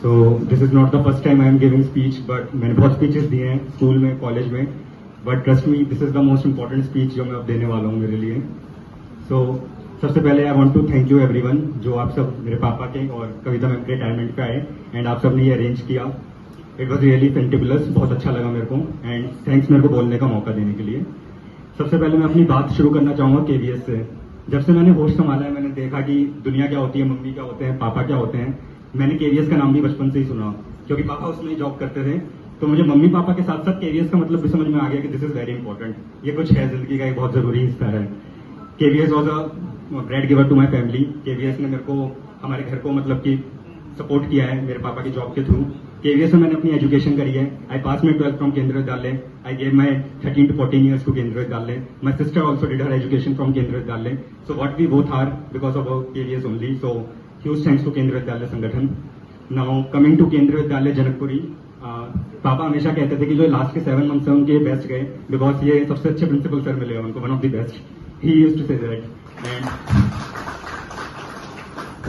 So this is not the first time I am giving speech, but मैंने बहुत speeches दिए हैं school में, कॉलेज में, but trust me, this is the most important speech जो मैं अब देने वाला हूँ मेरे लिए. So सबसे पहले I want to thank you everyone जो आप सब मेरे पापा के और कविता मैम के रिटायरमेंट पे आए एंड आप सब ने ये अरेंज किया. इट वॉज रियली फेंटेबुलस, बहुत अच्छा लगा मेरे को एंड थैंक्स मेरे को बोलने का मौका देने के लिए. सबसे पहले मैं अपनी बात शुरू करना चाहूँगा केवीएस से. जब से मैंने होश संभाला है मैंने देखा कि दुनिया क्या होती है, मम्मी क्या होते हैं, पापा क्या होते हैं. मैंने केवीएस का नाम भी बचपन से ही सुना क्योंकि पापा उसमें ही जॉब करते थे. तो मुझे मम्मी पापा के साथ साथ केवीएस का मतलब भी समझ में आ गया कि दिस इज वेरी इंपॉर्टेंट. ये कुछ है, जिंदगी का एक बहुत जरूरी हिस्सा है. KVS was a bread giver to my family. KVS ने मेरे को, हमारे घर को मतलब कि सपोर्ट किया है मेरे पापा की जॉब के थ्रू. केवीएस में मैंने अपनी एजुकेशन करी है. आई पास माई 12th from Kendriya Vidyalaya. I gave my 13 to 14 years to Kendriya Vidyalaya. My sister also did her education from Kendriya Vidyalaya. So what we both are because of KVS only. So huge thanks to Kendriya Vidyalaya संगठन. Now coming to Kendriya विद्यालय जनकपुरी. पापा हमेशा कहते थे कि जो last के 7 months है उनके बेस्ट गए बिकॉज ये सबसे अच्छे प्रिंसिपल सर मिले उनको, one of the best. He used to say that. And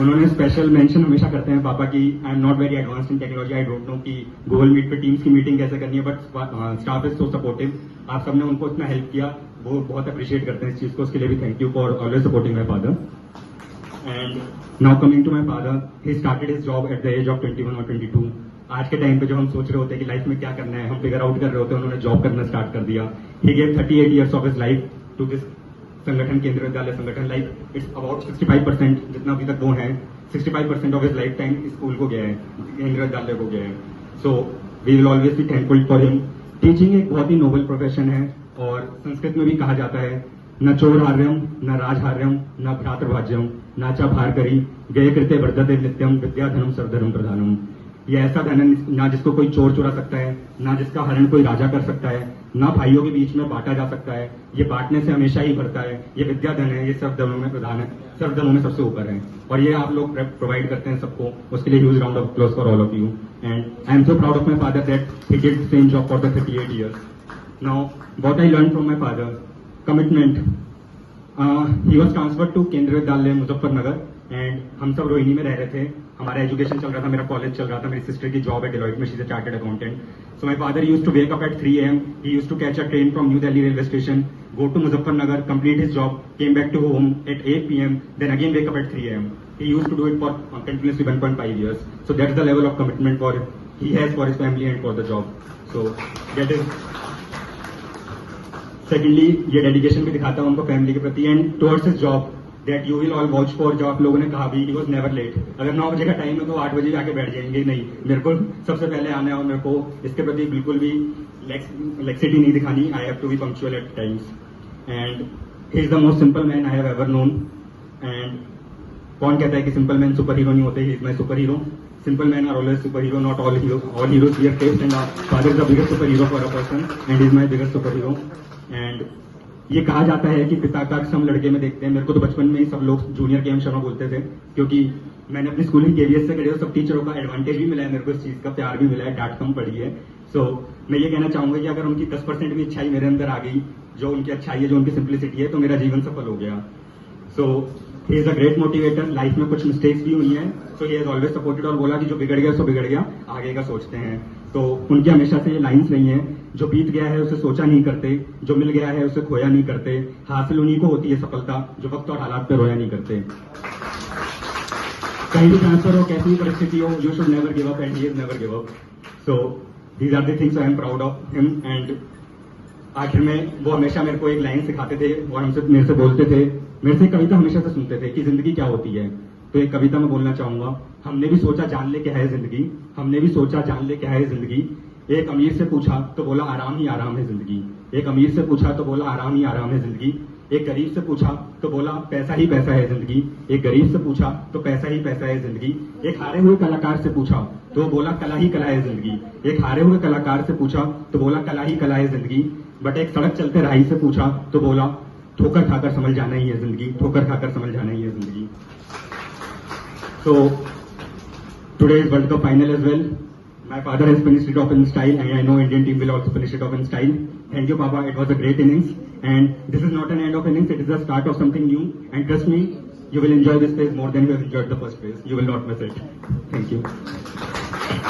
उन्होंने स्पेशल मेंशन हमेशा करते हैं पापा की, I am not very advance in technology, I don't know कि गूगल मीट पे टीम्स की मीटिंग कैसे करनी है, but staff is so supportive. आप सबने उनको इतना हेल्प किया, वो बहुत अप्रिशिएट करते हैं इस चीज को. उसके लिए भी thank you for always supporting my father. And now coming to my father, he started his job at the age of 21 or 22. आज के टाइम पे जो हम सोच रहे होते हैं कि लाइफ में क्या करना है, हम फिगर आउट कर रहे होते हैं, उन्होंने जॉब करना स्टार्ट कर दिया. He gave 38 years of his life to this Sangathan, Kendriya Vidyalaya संगठन. लाइक इट्स अबाउट 65% जितना अभी तक वो है, 65% of his life time school को गया है, केंद्रीय विद्यालय को गया है. So we will always be thankful for him. Teaching एक बहुत ही नोबल प्रोफेशन है और संस्कृत में भी कहा जाता है न चोरहार्यम न राजहार्यम न भ्रातृभाज्यम नाचा भार करी गय कृत्य वर्धते नित्यम विद्या धनम सर्वधर्म प्रधानम. ये ऐसा धन है ना जिसको कोई चोर चुरा सकता है, ना जिसका हरण कोई राजा कर सकता है, ना भाइयों के बीच में बांटा जा सकता है. ये बांटने से हमेशा ही भरता है. ये विद्या धन है, ये सर्वधर्मों में प्रधान है, सर्वधर्मों में सबसे ऊपर है और ये आप लोग प्रोवाइड करते हैं सबको. उसके लिए huge round of applause for all of you. And I am so proud of my father that he did the same job for the 38 years. Now what I learn from my father, commitment. He was transfer to Kendriya Vidyalaya Muzaffarnagar and हम सब रोहिणी में रह रहे थे. हमारा education चल रहा था, मेरा कॉलेज चल रहा था, मेरी सिस्टर की जॉब है डेलॉइट में, she is a chartered accountant. So my father used to wake up at 3 AM. He used to catch a train from New Delhi railway station, go to Muzaffarnagar, complete his job, came back to home at 8 PM, then again wake up at 3 AM. He used to do it for continuously 1.5 years. So that's the level of commitment for he has for his family and for the job. So that is. Secondly, ये dedication भी दिखाता है उनको family के प्रति and towards his job that you will all watch for. जो आप लोगों ने कहा भी, ही वॉज नेवर लेट. अगर 9 बजे का टाइम है तो 8 बजे आके बैठ जाएंगे, नहीं, मेरे को सबसे पहले आना है और मेरे को इसके प्रति बिल्कुल भी लेक्सिटी नहीं दिखानी. I have to be punctual at times. And he is the most simple man I have ever known. And कौन कहता है कि सिंपल मैन सुपर हीरो नहीं होते? He is my super hero. Simple men are always superhero, not all heroes. All heroes wear capes, and father is the biggest superhero for a person, and he is my biggest superhero. And ये कहा जाता है कि पिता का अक्स हम लड़के में देखते हैं. मेरे को तो बचपन में ही सब लोग जूनियर के एम शर्मा बोलते थे क्योंकि मैंने अपनी स्कूलिंग केवीएस से करी है. सब टीचरों का एडवांटेज भी मिला है मेरे को, इस चीज का प्यार भी मिला है, डांट कम पड़ी है. सो मैं ये कहना चाहूंगा कि अगर उनकी 10% भी अच्छाई मेरे अंदर आ गई, जो उनकी अच्छाई है, जो उनकी सिंप्लिसिटी है, तो मेरा जीवन सफल हो गया. So he is a great motivator. Life में कुछ मिस्टेक्स भी हुई हैं, so he has always supported और बोला कि जो बिगड़ गया सो बिगड़ गया, आगे का सोचते हैं. तो उनकी हमेशा से ये लाइन्स रही हैं, जो बीत गया है उसे सोचा नहीं करते, जो मिल गया है उसे खोया नहीं करते, हासिल उन्हीं को होती है सफलता जो वक्त और हालात पे रोया नहीं करते. कहीं भी ट्रांसफर हो, कैसी भी परिस्थिति हो, you should never give up and he is never give up. So these are the things I am proud of him. And आखिर में वो हमेशा मेरे को एक लाइन सिखाते थे और हमसे मेरे से बोलते थे, मेरे से कविता हमेशा से सुनते थे कि जिंदगी क्या होती है. तो एक कविता में बोलना चाहूंगा, हमने भी सोचा जान ले क्या है जिंदगी, हमने भी सोचा जान ले क्या है जिंदगी. एक अमीर से पूछा तो बोला आराम ही आराम है जिंदगी. एक अमीर से पूछा तो बोला आराम ही आराम है जिंदगी. एक गरीब से पूछा तो बोला पैसा ही पैसा है जिंदगी. एक गरीब से पूछा तो पैसा ही पैसा है जिंदगी. एक हारे हुए कलाकार से पूछा तो बोला कला ही कला है जिंदगी. एक हारे हुए कलाकार से पूछा तो बोला कला ही कला है जिंदगी. बट एक सड़क चलते राही से पूछा तो बोला ठोकर खाकर समझ जाना ही है जिंदगी. ठोकर खाकर समझ जाना ही है जिंदगी. So today is World Cup final as well. My father has finished it off in style, and I know Indian team will also finish it off in style. Thank you, Papa. It was a great innings, and this is not an end of innings. It is the start of something new. And trust me, you will enjoy this phase more than you have enjoyed the first phase. You will not miss it.